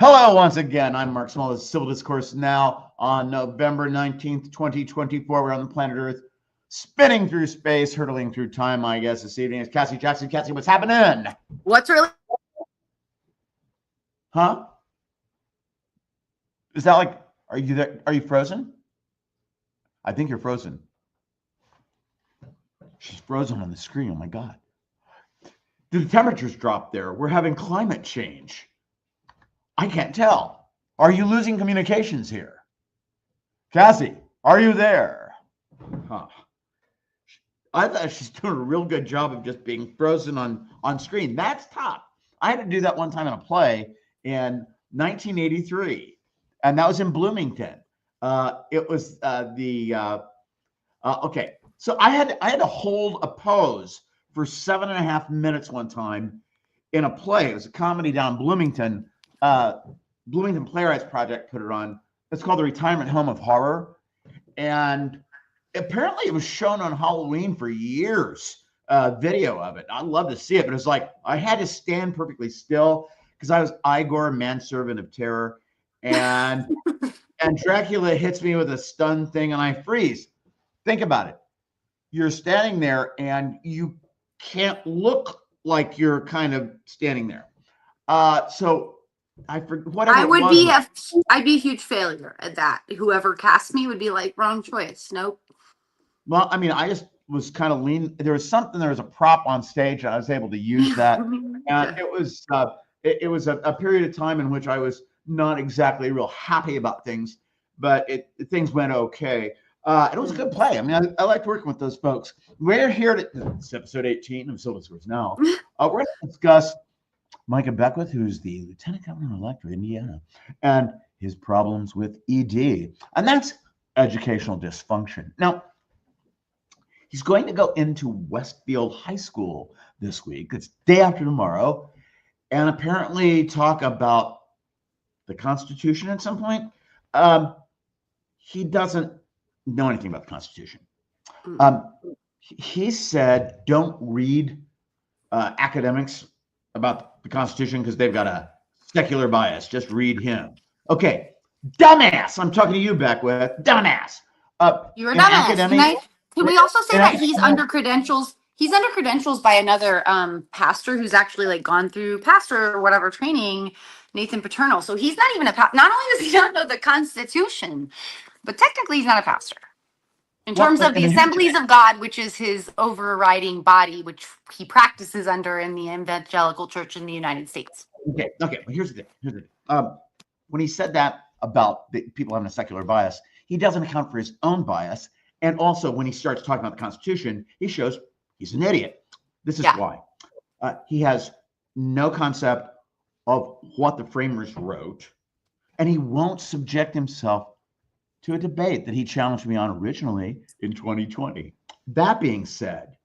Hello, once again. I'm Mark Small. This is Civil Discourse Now on November 19th, 2024. We're on the planet Earth, spinning through space, hurtling through time. My guest this evening is Cassie Jackson. Cassie, what's happening? What's really? Huh? Is that like, are you there? Are you frozen? I think you're frozen. She's frozen on the screen. Oh my God. Did the temperatures drop there? We're having climate change. I can't tell. Are you losing communications here? Cassie, are you there? Huh. I thought she's doing a real good job of just being frozen on screen. That's tough. I had to do that one time in a play in 1983, and that was in Bloomington. It was okay. So I had to hold a pose for 7.5 minutes one time in a play. It was a comedy down in Bloomington. Bloomington Playwrights Project put it on. It's called The Retirement Home of Horror. And apparently it was shown on Halloween for years, video of it. I'd love to see it, but it was like I had to stand perfectly still because I was Igor, manservant of terror. And and Dracula hits me with a stun thing and I freeze. Think about it. You're standing there and you can't look like you're kind of standing there. So I forget whatever. I'd be a huge failure at that. Whoever cast me would be like, wrong choice. Nope. Well, I mean, I just was kind of lean. There was a prop on stage, and I was able to use that. And it was a period of time in which I was not exactly real happy about things, but things went okay. It was a good play. I mean, I liked working with those folks. We're here it's episode 18 of Civil Discourse Now. We're going to discuss Micah Beckwith, who's the Lieutenant Governor-elect of Indiana, and his problems with ED, and that's educational dysfunction. Now, he's going to go into Westfield High School this week. It's day after tomorrow, and apparently talk about the Constitution at some point. He doesn't know anything about the Constitution. He said, don't read academics about the Constitution because they've got a secular bias. Just read him. Okay, dumbass. I'm talking to you, Beckwith. Dumbass. You're a dumbass. Can we also say that he's under credentials? He's under credentials by another pastor who's actually like gone through pastor or whatever training, Nathan Paternal. So he's not even a pastor. Not only does he not know the Constitution, but technically he's not a pastor. In terms of the Assemblies of God, which is his overriding body, which he practices under in the evangelical church in the United States. Okay. Well, here's the thing. When he said that about the people having a secular bias, he doesn't account for his own bias. And also, when he starts talking about the Constitution, he shows he's an idiot. This is why. He has no concept of what the framers wrote, and he won't subject himself to a debate that he challenged me on originally in 2020. That being said,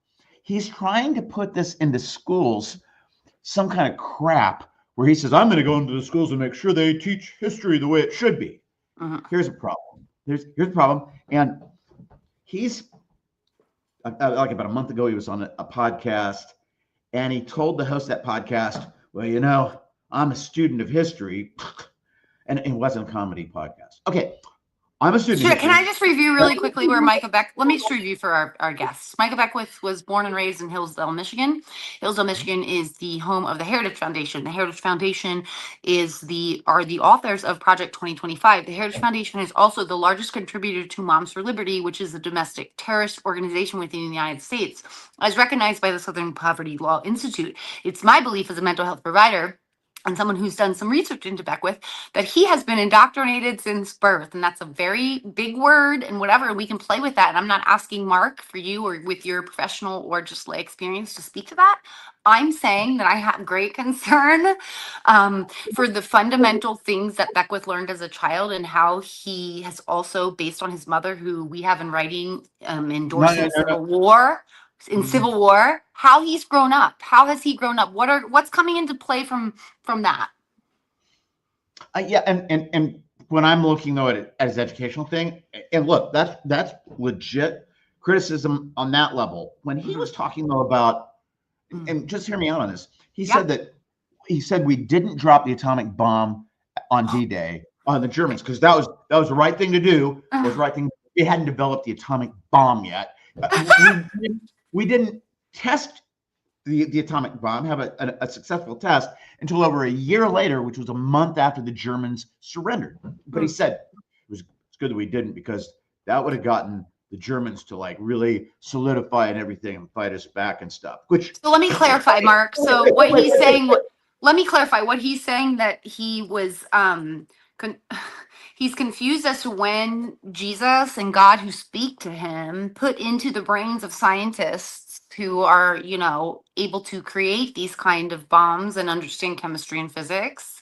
he's trying to put this into schools, some kind of crap where he says, I'm going to go into the schools and make sure they teach history the way it should be. Here's a problem. Here's the problem. And he's, like about a month ago, he was on a podcast and he told the host of that podcast, well, you know, I'm a student of history. And it wasn't a comedy podcast. Okay. I'm a student. Sure. Can I just review really quickly where Micah let me just review for our guests. Micah Beckwith was born and raised in Hillsdale, Michigan. Hillsdale, Michigan is the home of the Heritage Foundation. The Heritage Foundation are the authors of Project 2025. The Heritage Foundation is also the largest contributor to Moms for Liberty, which is a domestic terrorist organization within the United States, as recognized by the Southern Poverty Law Institute. It's my belief as a mental health provider and someone who's done some research into Beckwith, that he has been indoctrinated since birth. And that's a very big word and whatever, we can play with that. And I'm not asking Mark for you or with your professional or just lay experience to speak to that. I'm saying that I have great concern for the fundamental things that Beckwith learned as a child and how he has also, based on his mother, who we have in writing, endorsing Civil War, how he's grown up. How has he grown up? What's coming into play from that? And when I'm looking though at it as an educational thing, and look, that's legit criticism on that level. When he was talking though about, and just hear me out on this, he said we didn't drop the atomic bomb on D-Day on the Germans, because that was the right thing to do. It was the right thing. We hadn't developed the atomic bomb yet. We didn't test the atomic bomb, have a successful test until over a year later, which was a month after the Germans surrendered. But he said it's good that we didn't, because that would have gotten the Germans to like really solidify and everything and fight us back and stuff. Which, so let me clarify, Mark. So what he's saying, let me clarify what he's saying, that he was he's confused as to when Jesus and God who speak to him put into the brains of scientists who are, you know, able to create these kind of bombs and understand chemistry and physics.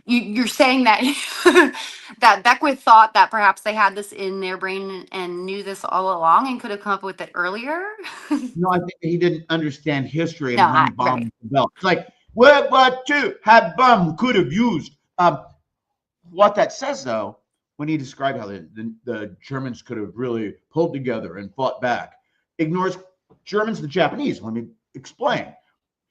You're saying that that Beckwith thought that perhaps they had this in their brain and knew this all along and could have come up with it earlier? no, I think he didn't understand history and No, when bombs right. developed. It's like, World War II had bomb could have used. What that says, though, when he described how the Germans could have really pulled together and fought back, ignores Germans and the Japanese. Let me explain.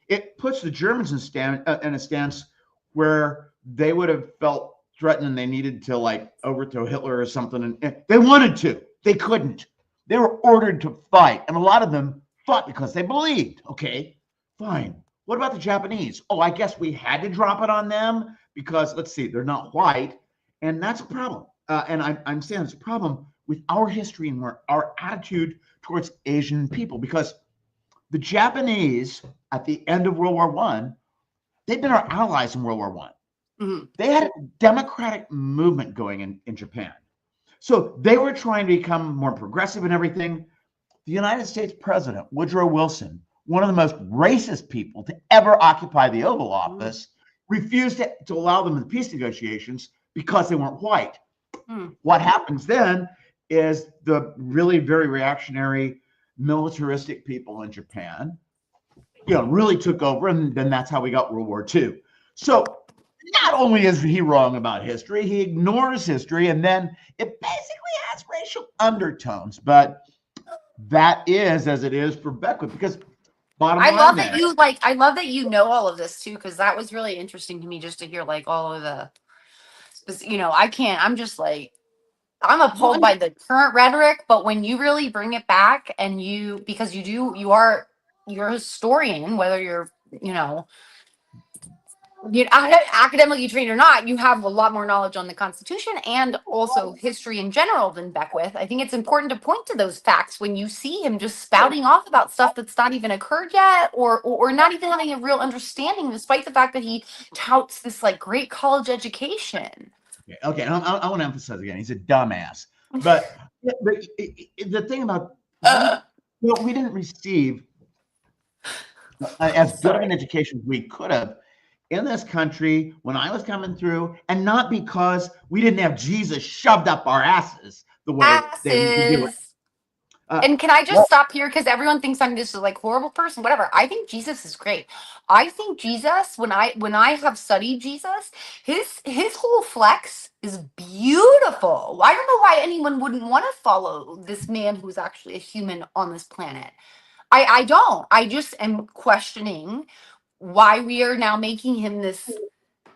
It puts the Germans in a stance where they would have felt threatened and they needed to like overthrow Hitler or something. And they wanted to. They couldn't. They were ordered to fight. And a lot of them fought because they believed. Okay, fine. What about the Japanese? Oh, I guess we had to drop it on them because, let's see, they're not white. And that's a problem. And I'm saying it's a problem with our history and our attitude towards Asian people, because the Japanese at the end of World War I, they've been our allies in World War I. Mm-hmm. They had a democratic movement going in Japan. So they were trying to become more progressive and everything. The United States President, Woodrow Wilson, one of the most racist people to ever occupy the Oval Office, refused to allow them in peace negotiations because they weren't white. What happens then is the really very reactionary, militaristic people in Japan, really took over, and then that's how we got World War II. So not only is he wrong about history, he ignores history, and then it basically has racial undertones. But that is as it is for Beckwith, because I love that you I love that you know all of this too, because that was really interesting to me just to hear like all of the, I'm just like, I'm appalled by the current rhetoric, but when you really bring it back and because you're a historian, whether you're, academically trained or not, you have a lot more knowledge on the Constitution and also history in general than Beckwith. I think it's important to point to those facts when you see him just spouting off about stuff that's not even occurred yet, or not even having a real understanding, despite the fact that he touts this like great college education. Okay. I want to emphasize again, he's a dumbass. But the thing about we didn't receive as good of an education as we could have in this country when I was coming through, and not because we didn't have Jesus shoved up our asses the way they do it. And can I just stop here, because everyone thinks I'm just a like horrible person, whatever. I think Jesus is great. I think Jesus, when I have studied Jesus, his whole flex is beautiful. I don't know why anyone wouldn't want to follow this man who's actually a human on this planet. I don't. I just am questioning why we are now making him this,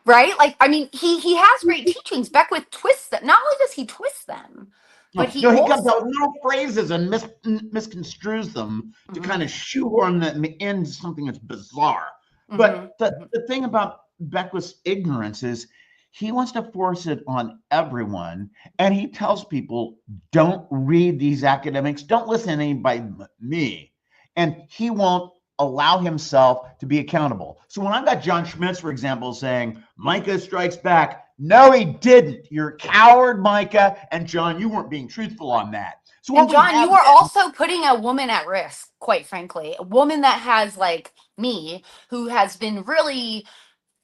right? Like, I mean, he has great teachings. Beckwith twists them. Not only does he twist them, but he comes out with little phrases and misconstrues them to kind of shoehorn them into something that's bizarre. But the thing about Beckwith's ignorance is he wants to force it on everyone. And he tells people, don't read these academics. Don't listen to anybody but me. And he won't allow himself to be accountable. So when I've got John Schmitz, for example, saying, Micah strikes back. No, he didn't. You're a coward, Micah. And John, you weren't being truthful on that. So and John, you were also putting a woman at risk, quite frankly. A woman that has, like me, who has been really,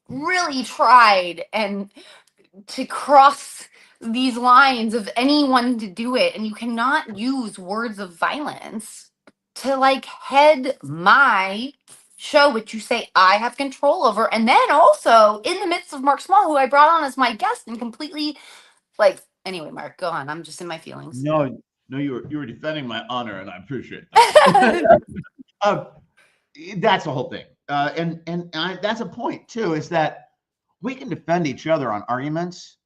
really tried and to cross these lines of anyone to do it. And you cannot use words of violence to like head my show, which you say I have control over. And then also in the midst of Mark Small, who I brought on as my guest, and completely like, anyway, Mark, go on. I'm just in my feelings. No, you were defending my honor, and I appreciate that. That's the whole thing. And that's a point too, is that we can defend each other on arguments.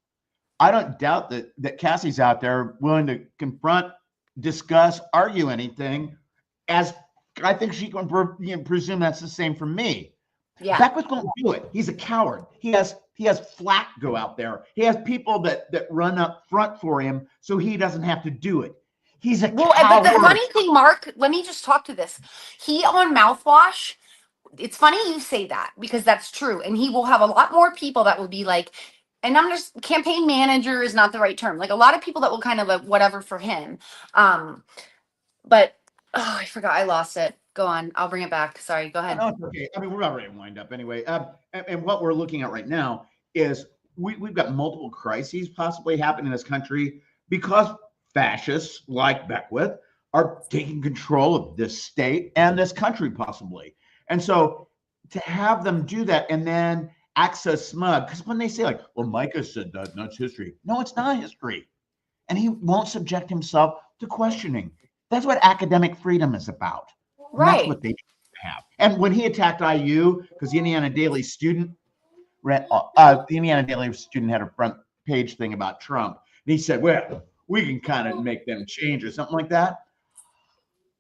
I don't doubt that Cassie's out there willing to confront, discuss, argue anything, as I think she can presume that's the same for me. Yeah. Beckwith won't do it. He's a coward. He has flack go out there. He has people that run up front for him so he doesn't have to do it. He's a coward. But the funny thing, Mark, let me just talk to this. He on mouthwash, it's funny you say that because that's true. And he will have a lot more people that will be like, and I'm just, campaign manager is not the right term. Like a lot of people that will kind of like whatever for him. But I forgot, I lost it. Go on. I'll bring it back. Sorry. Go ahead. No, it's okay. I mean, we're not ready to wind up anyway. And what we're looking at right now is we've got multiple crises possibly happening in this country because fascists like Beckwith are taking control of this state and this country possibly. And so to have them do that and then act so smug, because when they say like, well, Micah said that, that's history. No, it's not history. And he won't subject himself to questioning. That's what academic freedom is about. Right. That's what they have. And when he attacked IU, because the Indiana Daily student had a front page thing about Trump, and he said, well, we can kind of make them change or something like that.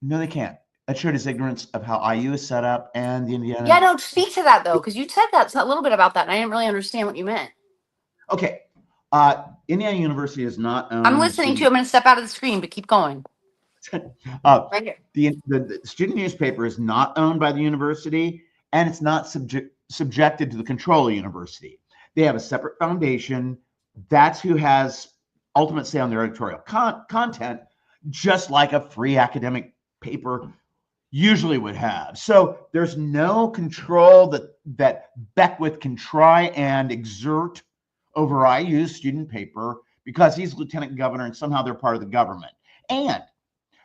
No, they can't. That showed his ignorance of how IU is set up and the Indiana. Yeah, no, speak to that though, because you said that a little bit about that, and I didn't really understand what you meant. Okay. Indiana University is not owned. I'm listening to you. I'm going to step out of the screen, but keep going. Right here. The student newspaper is not owned by the university, and it's not subjected to the control of the university. They have a separate foundation. That's who has ultimate say on their editorial content, just like a free academic paper usually would have. So there's no control that Beckwith can try and exert over IU's student paper because he's lieutenant governor and somehow they're part of the government. And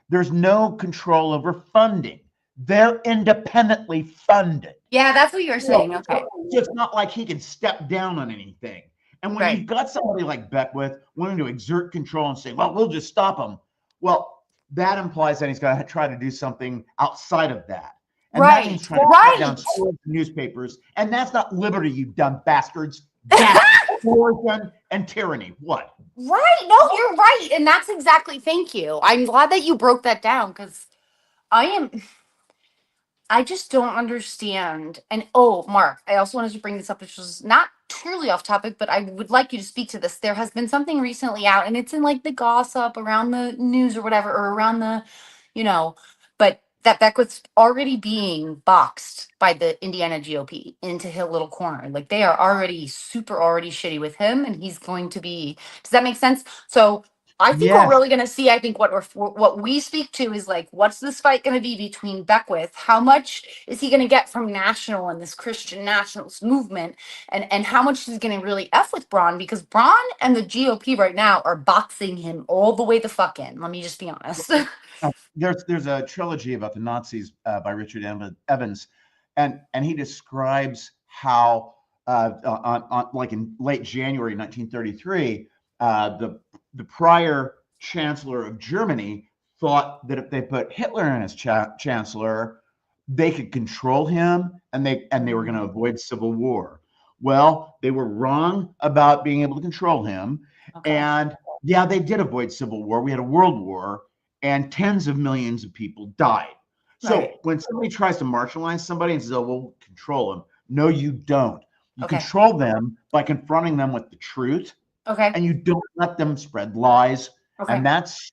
there's no control over funding. They're independently funded. Yeah, that's what you're saying. Okay. So it's not like he can step down on anything. And when you've got somebody like Beckwith wanting to exert control and say, well, we'll just stop him. Well, that implies that he's got to try to do something outside of that. And that means trying to cut down schools and newspapers. And that's not liberty, you dumb bastards. That's coercion and tyranny. What? Right. No, you're right. And that's exactly, thank you. I'm glad that you broke that down because I just don't understand. And Mark, I also wanted to bring this up, which was not truly off topic, but I would like you to speak to this. There has been something recently out, and it's in like the gossip around the news or whatever, or around the, but that Beckwith's already being boxed by the Indiana GOP into his little corner. Like they are already shitty with him, and he's going to be. Does that make sense? So I think we're really going to see, I think what we speak to is like, what's this fight going to be between Beckwith? How much is he going to get from national and this Christian nationalist movement? And how much is he going to really F with Braun? Because Braun and the GOP right now are boxing him all the way the fuck in. Let me just be honest. There's a trilogy about the Nazis by Richard Evans. And he describes how like in late January 1933, the prior chancellor of Germany thought that if they put Hitler in as chancellor, they could control him and they were going to avoid civil war. Well, they were wrong about being able to control him. Okay. And yeah, they did avoid civil war. We had a world war and tens of millions of people died. So when somebody tries to marginalize somebody and says, oh, we'll control them. No, you don't. You control them by confronting them with the truth. Okay. And you don't let them spread lies. Okay. And that's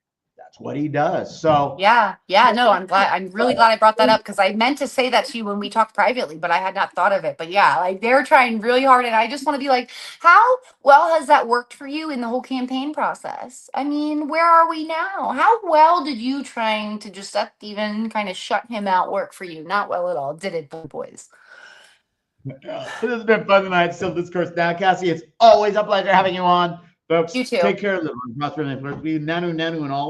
what he does. So yeah. No, I'm really glad I brought that up because I meant to say that to you when we talked privately, but I had not thought of it. But yeah, like they're trying really hard, and I just want to be like, how well has that worked for you in the whole campaign process? I mean, where are we now? How well did you trying to just even kind of shut him out work for you? Not well at all, did it, boys? This has been fun tonight. Still Discourse Now. Cassie, it's always a pleasure having you on. Folks, you too. Take care of them. Nanu, and all.